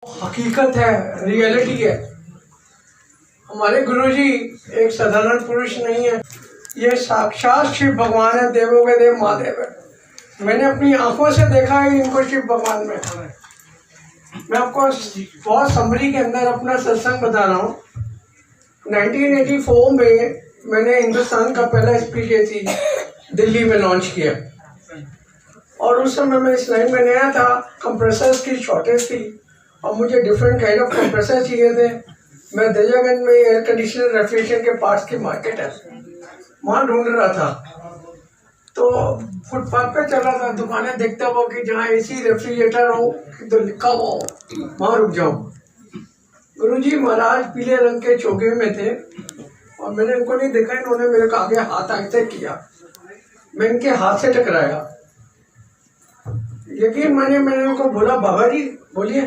हकीकत है, रियलिटी है। हमारे गुरुजी एक साधारण पुरुष नहीं है, ये साक्षात शिव भगवान है, देवों के देव महादेव है। मैंने अपनी आंखों से देखा है इनको शिव भगवान में। मैं आपको बहुत समरी के अंदर अपना सत्संग बता रहा हूँ। 1984 में मैंने हिंदुस्तान का पहला स्पीच दिल्ली में लॉन्च किया और उस समय मैं इस लाइन में नया था। कंप्रेसर्स की शॉर्टेज थी और मुझे डिफरेंट काइंड ऑफ कंप्रेसर चाहिए थे। मैं दरियागंज में एयर कंडीशनर रेफ्रिजरेशन के पार्ट्स की मार्केट है, वहाँ ढूंढ रहा था। तो फुटपाथ पे चल रहा था, दुकानें देखता हुआ कि जहाँ एसी रेफ्रिजरेटर हो तो लिखा हुआ हो वहाँ रुक जाओ। गुरुजी महाराज पीले रंग के चोगे में थे और मैंने इनको नहीं देखा, इन्होंने मेरे को आगे हाथ आगे किया, मैं इनके हाथ से टकराया। यकीन मैंने उनको बोला, बाबा जी बोलिए।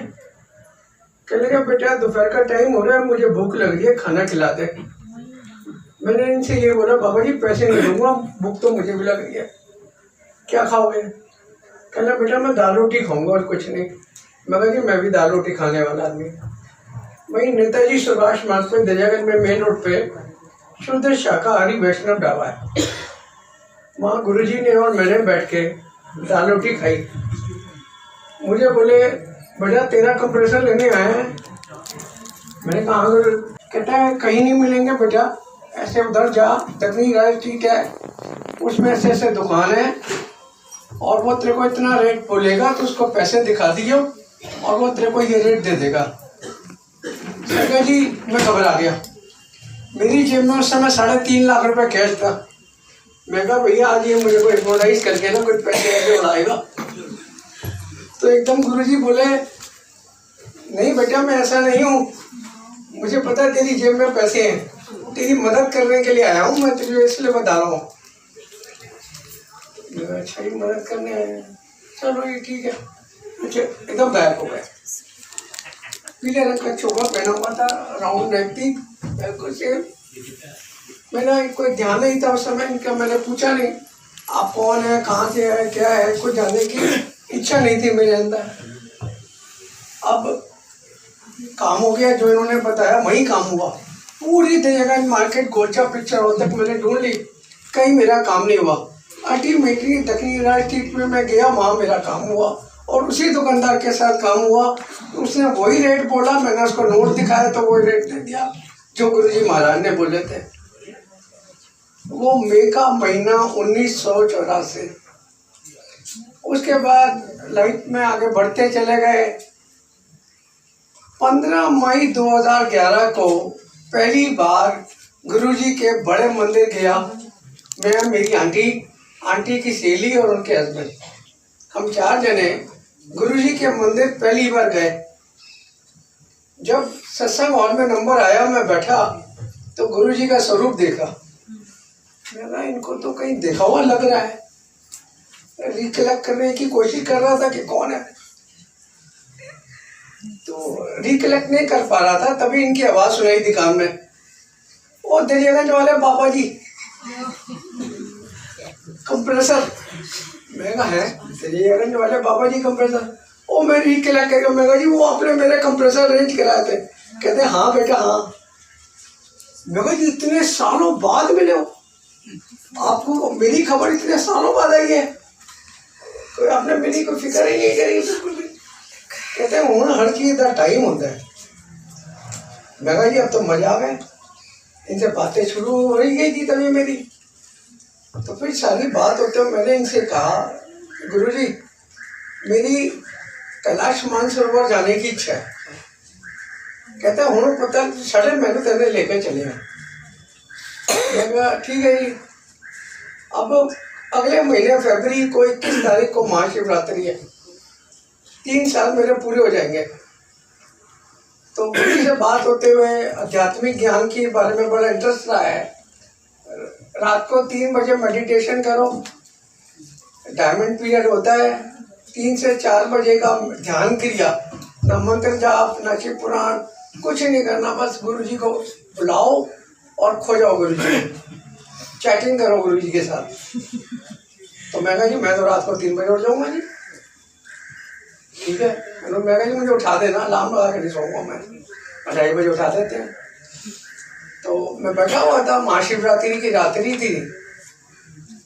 कहने लगा, बेटा दोपहर का टाइम हो रहा है, मुझे भूख लग रही है, खाना खिला दे। मैंने इनसे ये बोला, बाबा जी पैसे नहीं दूंगा, भूख तो मुझे भी लग रही है, क्या खाओगे? कहना, बेटा मैं दाल रोटी खाऊंगा और कुछ नहीं। मैं कहा कि मैं भी दाल रोटी खाने वाला आदमी। वही नेताजी सुभाष मार्ग पे दरियागंज में मेन रोड पे शुद्ध शाकाहारी वैष्णव ढाबा है, वहाँ गुरुजी ने और मैंने बैठ के दाल रोटी खाई। मुझे बोले, बेटा तेरा कंप्रेसर लेने आए हैं। मैंने कहा हाँ। कहता है कहीं नहीं मिलेंगे बेटा, ऐसे उधर जा, दक्षिणी राय ठीक है, उसमें ऐसे ऐसे दुकान है और वो तेरे को इतना रेट बोलेगा तो उसको पैसे दिखा दियो और वो तेरे को ये रेट दे देगा। कहता जी मैं घबरा गया। मेरी जेब में उस समय 3.5 लाख रुपए कैश था। मैं कहा भैया आज ये मुझे कोई एडवर्टाइज करके ना कुछ पैसे ऐसे उड़ाएगा। तो एकदम गुरुजी बोले, नहीं बेटा मैं ऐसा नहीं हूँ, मुझे पता है तेरी जेब में पैसे हैं, तेरी मदद करने के लिए आया हूँ मैं, तुझे इसलिए बता रहा हूँ। अच्छा ही मदद करने आए हैं, चलो ये ठीक है। अच्छा एकदम गायब हो गए। पीले रंग का चोगा पहना हुआ था, राउंड नेक थी, बिल्कुल सेम। मैंने कोई ध्यान नहीं था उस समय इनका, मैंने पूछा नहीं आप कौन है, कहाँ से है, क्या है, कुछ जानने की इच्छा नहीं थी मेरे अंदर। अब काम हो गया, जो इन्होंने बताया वही काम हुआ। पूरी दरियागंज मार्केट गोरचा पिक्चर हॉल तक मैंने ढूंढ ली, कहीं मेरा काम नहीं हुआ। अल्टीमेटली दक्षिणी राय स्ट्रीट में मैं गया, वहाँ मेरा काम हुआ और उसी दुकानदार के साथ काम हुआ। उसने वही रेट बोला, मैंने उसको नोट दिखाया तो वही रेट दे दिया जो गुरुजी महाराज ने बोले थे। वो मई का महीना 1984। उसके बाद लाइफ में आगे बढ़ते चले गए। 15 मई 2011 को पहली बार गुरुजी के बड़े मंदिर गया। मैं, मेरी आंटी की सहेली और उनके हस्बैंड, हम 4 जने गुरुजी के मंदिर पहली बार गए। जब सत्संग हॉल में नंबर आया, मैं बैठा तो गुरुजी का स्वरूप देखा। मैंने इनको तो कहीं देखा हुआ लग रहा है। रिकलेक्ट करने की कोशिश कर रहा था कि कौन है, तो रिकलेक्ट नहीं कर पा रहा था। तभी इनकी आवाज सुनाई दी कान में, ओ दरियागंज वाले बाबा जी कंप्रेसर। मैं कहा है दरियागंज वाले बाबा जी कंप्रेसर? ओ मैं रिकलेक्ट कर गया। मैं कहा जी वो आपने मेरे कंप्रेसर अरेंज कराए थे। कहते हाँ बेटा हाँ। मैं कहा जी इतने सालों बाद मिले हो, आपको मेरी खबर इतने सालों बाद आई है, तो आपने मेरी कोई फिक्र ही नहीं करी बिल्कुल भी। कहते हैं हूँ हर चीज का टाइम होता है। मैं कहा जी अब तो मजा आ गए, इनसे बातें शुरू हो रही गई थी तभी मेरी। तो फिर सारी बात होते हुए मैंने इनसे कहा, गुरुजी मेरी कैलाश मानसरोवर जाने की इच्छा है। कहता है हूँ पता साढ़े मैंने तेरे लेकर चले हैं। मैं कहा ठीक है जी। अब अगले महीने फरवरी को 21 तारीख को महाशिवरात्रि है, 3 साल मेरे पूरे हो जाएंगे। तो गुरु से बात होते हुए आध्यात्मिक ज्ञान के बारे में बड़ा इंटरेस्ट रहा है। रात को 3 बजे मेडिटेशन करो, डायमंड पीरियड होता है। 3 से 4 बजे का ध्यान क्रिया, न मंत्र जाप न शिव पुराण, कुछ नहीं करना, बस गुरु जी को बुलाओ और खो जाओ गुरु जी, चैटिंग करो गुरु जी के साथ। तो मैं कहा जी मैं तो रात को 3 बजे उठ जाऊंगा जी। ठीक है। मैं कहा जी मुझे उठा देना, अलार्म लगा के नहीं सोऊंगा मैं, 2:30 बजे उठा देते हैं। तो मैं बैठा हुआ था, महाशिवरात्रि की रात्रि थी।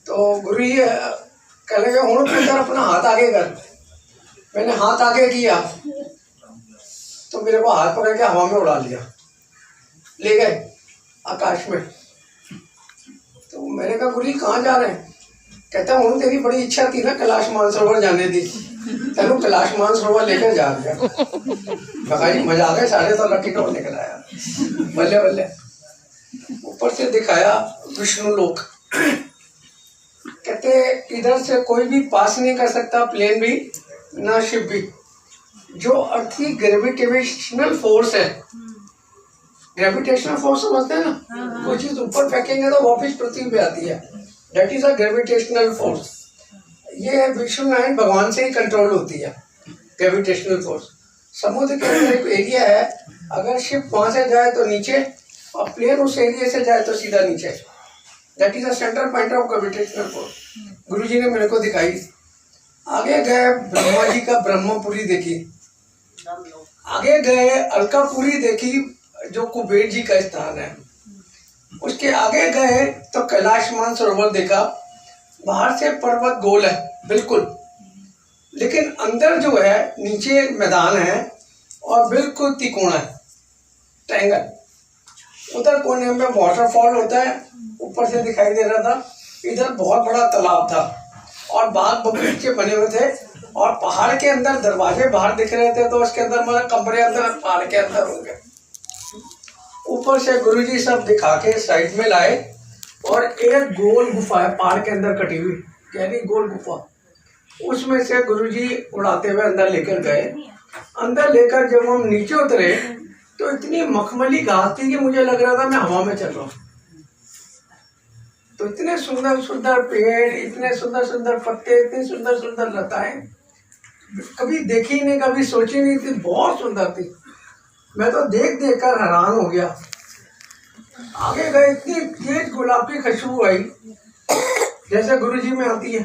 तो गुरु जी कह लगे हूँ पुत्र अपना हाथ आगे कर। मैंने हाथ आगे किया तो मेरे को हाथ पकड़ के हवा में उड़ा लिया, ले गए आकाश में। तो मैंने कहा गुरु जी कहाँ जा रहे हैं? कहता हूँ तेरी बड़ी इच्छा थी ना कैलाश मानसरोवर जाने दी, तेनू कैलाश मानसरोवर लेकर जा रहा। मैं कहा जी मजा आ गया, 3.5 टिकट निकल आया, बल्ले बल्ले। ऊपर से दिखाया विष्णु लोक। कहते इधर से कोई भी पास नहीं कर सकता, प्लेन भी ना शिप भी। जो अर्थ की ग्रेविटेशनल फोर्स है, ग्रेविटेशनल फोर्स समझते हैं ना, कोई चीज ऊपर फेंकेंगे तो वापस पृथ्वी पे आती है, that is a gravitational force. ये विष्णु नारायण भगवान से ही कंट्रोल होती है ग्रेविटेशनल फोर्स। समुद्र के अंदर एक एरिया है, अगर शिप वहां से जाए तो नीचे और प्लेन उस एरिया से जाए तो सीधा नीचे, that is a central point of gravitational force. गुरु जी ने मेरे को दिखाई। आगे गए ब्रह्मा जी का ब्रह्मपुरी देखी, आगे गए अलकापुरी देखी जो कुबेर जी का स्थान है। उसके आगे गए तो कैलाश मानसरोवर देखा। बाहर से पर्वत गोल है बिल्कुल, लेकिन अंदर जो है नीचे एक मैदान है और बिल्कुल तिकोना है, ट्रायंगल। उधर कोने में वाटरफॉल होता है, ऊपर से दिखाई दे रहा था। इधर बहुत बड़ा तालाब था और बाग बगीचे बने हुए थे और पहाड़ के अंदर दरवाजे बाहर दिख रहे थे, तो उसके अंदर मतलब कमरे अंदर पहाड़ के अंदर होंगे। ऊपर से गुरुजी सब दिखा के साइड में लाए और एक गोल गुफा है पहाड़ के अंदर कटी हुई, यानी गोल गुफा। उसमें से गुरुजी उड़ाते हुए अंदर लेकर गए। अंदर लेकर जब हम नीचे उतरे तो इतनी मखमली घास थी कि मुझे लग रहा था मैं हवा में चल रहा हूँ। तो इतने सुंदर सुंदर पेड़, इतने सुंदर सुंदर पत्ते, इतनी सुंदर सुंदर लताएं कभी देखी नहीं, कभी सोची नहीं थी, बहुत सुंदर थी। मैं तो देख देख कर हैरान हो गया। आगे गए, इतनी तेज गुलाब की खुशबू आई जैसे गुरुजी में आती है।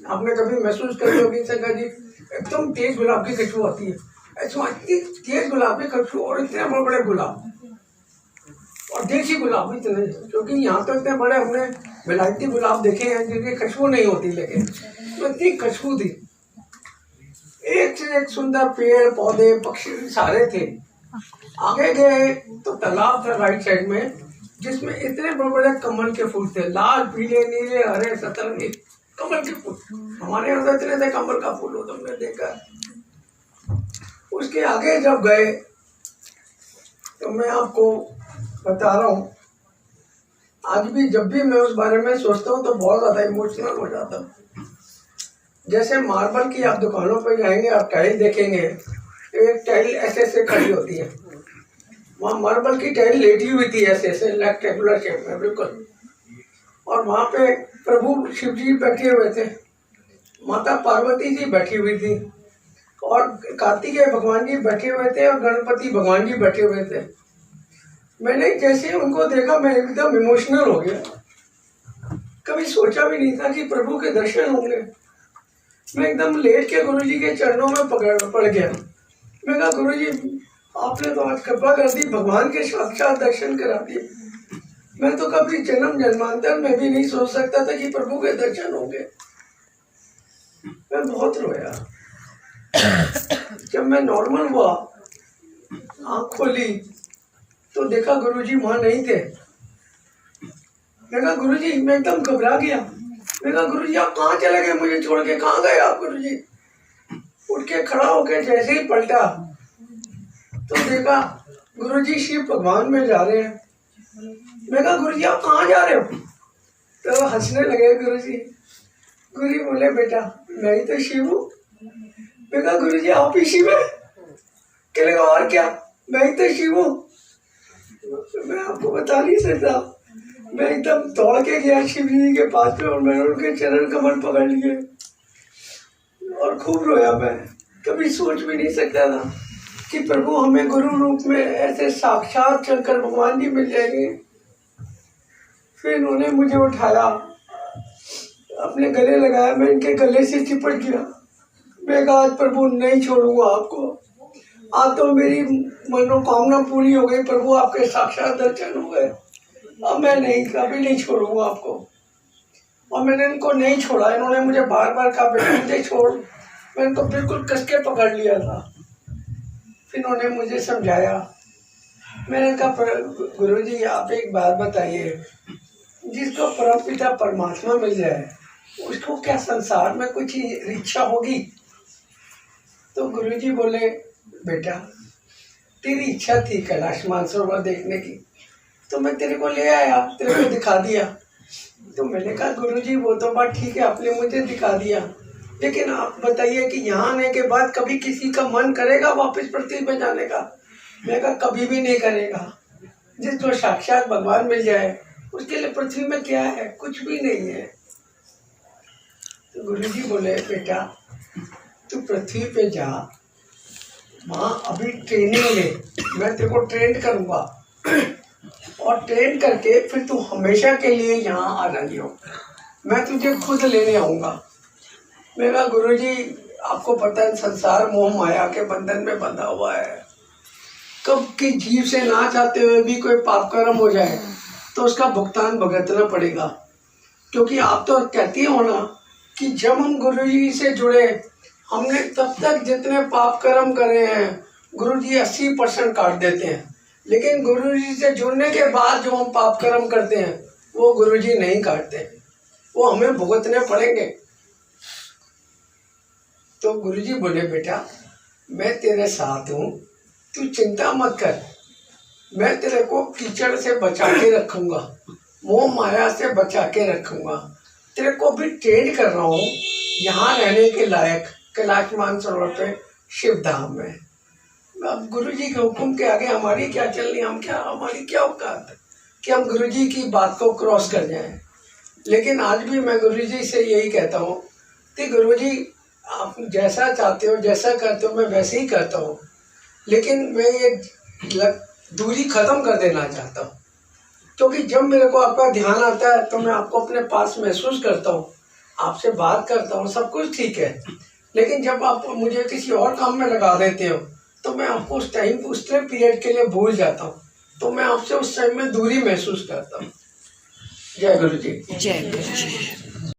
आपने कभी महसूस करी होगी संगा जी, एकदम तेज गुलाब की खुशबू आती है। ऐसा इतनी तेज गुलाब की खुशबू और इतने बड़े बड़े गुलाब और देसी गुलाब भी इतने, क्योंकि यहाँ तो इतने बड़े हमने विलायती गुलाब देखे हैं जिनकी खुशबू नहीं होती, लेकिन तो इतनी खुशबू थी। एक से एक सुंदर पेड़ पौधे पक्षी सारे थे। आगे गए तो तालाब था राइट साइड में, जिसमें इतने बड़े बड़े कमल के फूल थे, लाल पीले नीले हरे सतरंगी कमल के फूल। हमारे यहाँ इतने थे कमल का फूल हो, तुमने देखा। उसके आगे जब गए तो मैं आपको बता रहा हूँ, आज भी जब भी मैं उस बारे में सोचता हूँ तो बहुत ज्यादा इमोशनल हो जाता हूँ। जैसे मार्बल की आप दुकानों पर जाएंगे, आप टाइल देखेंगे, एक टाइल ऐसे ऐसे खड़ी होती है, वहाँ मार्बल की टाइल लेटी हुई थी ऐसे ऐसे रेक्टेंगुलर शेप में बिल्कुल। और वहाँ पे प्रभु शिव जी बैठे हुए थे, माता पार्वती जी बैठी हुई थी और कार्तिकेय भगवान जी बैठे हुए थे और गणपति भगवान जी बैठे हुए थे। मैंने जैसे उनको देखा मैं एकदम इमोशनल हो गया। कभी सोचा भी नहीं था कि प्रभु के दर्शन होंगे। मैं एकदम लेट के गुरुजी के चरणों में पड़ गया। मैं कहा गुरुजी आपने तो आज कृपा कर दी, भगवान के साक्षात दर्शन करा दिए। मैं तो कभी जन्म जन्मांतर में भी नहीं सोच सकता था कि प्रभु के दर्शन होंगे। मैं बहुत रोया। जब मैं नॉर्मल हुआ, आँख खोली तो देखा गुरुजी वहां नहीं थे। मैं कहा गुरुजी, मैं एकदम घबरा गया। मैं कहा गुरुजी आप कहाँ चले गए, मुझे छोड़ के कहाँ गए आप गुरुजी? उठ के खड़ा होके जैसे ही पलटा तो देखा गुरुजी शिव भगवान में जा रहे हैं। मैं कहा गुरुजी आप कहाँ जा रहे हो? तो हंसने लगे गुरुजी। गुरुजी बोले बेटा मैं ही तो शिव हूँ। मैं कहा गुरुजी आप ही शिव है? कहने और क्या, मैं ही तो शिव हूँ। मैं आपको बता नहीं सकता। मैं एकदम दौड़ के गया शिव जी के पास में और मैंने उनके चरण कमल पकड़ लिए और खूब रोया। मैं कभी सोच भी नहीं सकता था कि प्रभु हमें गुरु रूप में ऐसे साक्षात शंकर भगवान जी मिल जाएंगे। फिर इन्होंने मुझे उठाया, अपने गले लगाया, मैं इनके गले से चिपट गया। मैं कहा आज प्रभु नहीं छोड़ूंगा आपको, आज तो मेरी मनोकामना पूरी हो गई प्रभु, आपके साक्षात दर्शन हो गए, अब मैं नहीं कभी नहीं छोड़ूंगा आपको। और मैंने इनको नहीं छोड़ा, इन्होंने मुझे बार बार कहा बेटा मुझे छोड़, मैंने इनको बिल्कुल कस के पकड़ लिया था। फिर इन्होंने मुझे समझाया, मैंने कहा गुरुजी आप एक बात बताइए, जिसको परमपिता परमात्मा मिल जाए उसको क्या संसार में कुछ इच्छा होगी? तो गुरुजी बोले बेटा तेरी इच्छा थी कैलाश मानसरोवर देखने की, तो मैं तेरे को ले आया, तेरे को दिखा दिया। तो मैंने कहा गुरुजी वो तो बात ठीक है, आपने मुझे दिखा दिया, लेकिन आप बताइए कि यहाँ आने के बाद कभी किसी का मन करेगा वापस पृथ्वी पे जाने का? मैं कहा कभी भी नहीं करेगा। जिसको साक्षात भगवान मिल जाए उसके लिए पृथ्वी में क्या है, कुछ भी नहीं है। तो गुरुजी बोले बेटा तू पृथ्वी पे जा, वहाँ अभी ट्रेनिंग ले, मैं तेरे को ट्रेन करूँगा और ट्रेन करके फिर तू हमेशा के लिए यहाँ आ जाइयो, मैं तुझे खुद लेने आऊँगा। मैं कहा गुरुजी आपको पता है संसार मोह माया के बंधन में बंधा हुआ है, कब की जीव से ना चाहते हुए भी कोई पाप कर्म हो जाए तो उसका भुगतान भुगतना पड़ेगा। क्योंकि आप तो कहती हो ना कि जब हम गुरुजी से जुड़े हमने तब तक जितने पाप कर्म करे हैं गुरुजी 80% काट देते हैं, लेकिन गुरुजी से जुड़ने के बाद जो हम पाप कर्म करते हैं वो गुरुजी नहीं काटते, वो हमें भुगतने पड़ेंगे। तो गुरुजी बोले बेटा मैं तेरे साथ हूँ, तू चिंता मत कर, मैं तेरे को कीचड़ से बचा के रखूँगा, मोह माया से बचा के रखूँगा, तेरे को भी ट्रेन कर रहा हूँ यहाँ रहने के लायक कैलाश मानसरोवर पे शिव धाम में। अब गुरुजी के हुक्म के आगे हमारी क्या चलनी, हम क्या, हमारी क्या औकात है कि हम गुरुजी की बात को क्रॉस कर जाएं। लेकिन आज भी मैं गुरुजी से यही कहता हूँ कि गुरुजी आप जैसा चाहते हो जैसा करते हो मैं वैसे ही करता हूँ, लेकिन मैं ये दूरी ख़त्म कर देना चाहता हूँ। क्योंकि जब मेरे को आपका ध्यान आता है तो मैं आपको अपने पास महसूस करता हूँ, आपसे बात करता हूँ, सब कुछ ठीक है, लेकिन जब आप मुझे किसी और काम में लगा देते हो तो मैं आपको उस टाइम उस पीरियड के लिए भूल जाता हूँ, तो मैं आपसे उस टाइम में दूरी महसूस करता हूँ। जय गुरु जी। जय गुरु जी।